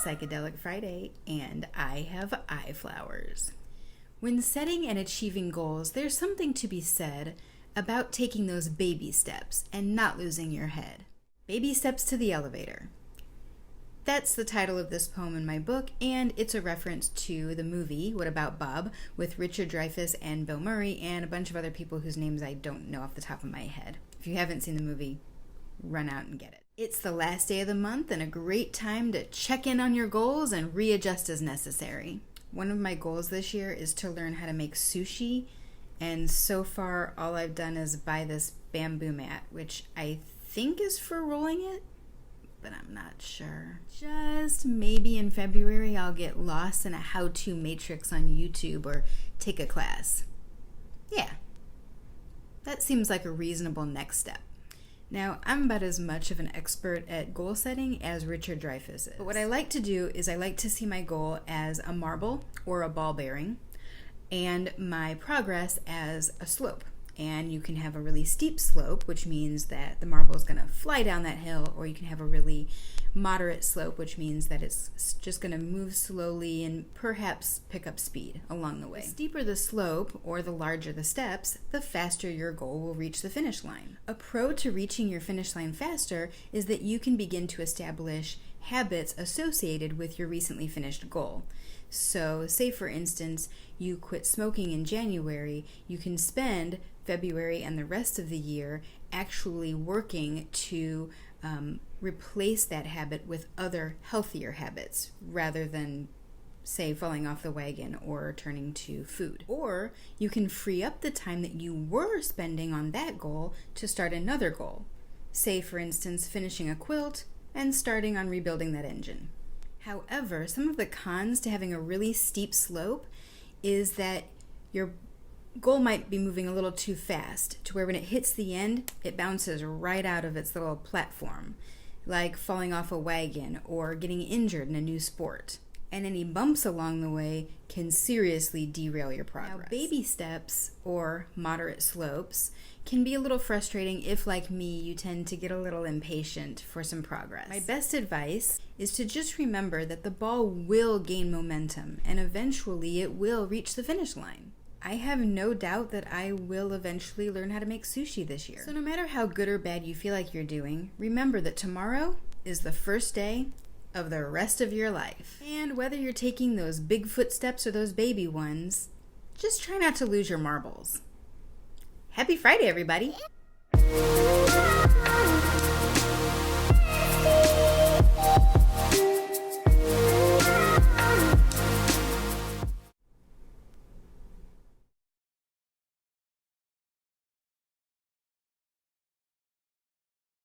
Psychedelic Friday, and I have eye flowers. When setting and achieving goals, there's something to be said about taking those baby steps and not losing your head. Baby steps to the elevator. That's the title of this poem in my book, and it's a reference to the movie What About Bob with Richard Dreyfuss and Bill Murray and a bunch of other people whose names I don't know off the top of my head. If you haven't seen the movie, run out and get it. It's the last day of the month and a great time to check in on your goals and readjust as necessary. One of my goals this year is to learn how to make sushi, and so far all I've done is buy this bamboo mat, which I think is for rolling it, but I'm not sure. Just maybe in February I'll get lost in a how-to matrix on YouTube or take a class. Yeah, that seems like a reasonable next step. Now, I'm about as much of an expert at goal setting as Richard Dreyfuss is. But what I like to do is I like to see my goal as a marble or a ball bearing, and my progress as a slope. And you can have a really steep slope, which means that the marble is going to fly down that hill, or you can have a really moderate slope, which means that it's just going to move slowly and perhaps pick up speed along the way. The steeper the slope, or the larger the steps, the faster your goal will reach the finish line. A pro to reaching your finish line faster is that you can begin to establish habits associated with your recently finished goal. So, say for instance, you quit smoking in January, you can spend February and the rest of the year actually working to replace that habit with other healthier habits rather than, say, falling off the wagon or turning to food. Or you can free up the time that you were spending on that goal to start another goal. Say, for instance, finishing a quilt and starting on rebuilding that engine. However, some of the cons to having a really steep slope is that your goal might be moving a little too fast to where when it hits the end, it bounces right out of its little platform, like falling off a wagon or getting injured in a new sport. And any bumps along the way can seriously derail your progress. Now, baby steps, or moderate slopes, can be a little frustrating if, like me, you tend to get a little impatient for some progress. My best advice is to just remember that the ball will gain momentum, and eventually it will reach the finish line. I have no doubt that I will eventually learn how to make sushi this year. So no matter how good or bad you feel like you're doing, remember that tomorrow is the first day of the rest of your life. And whether you're taking those big footsteps or those baby ones, just try not to lose your marbles. Happy Friday, everybody!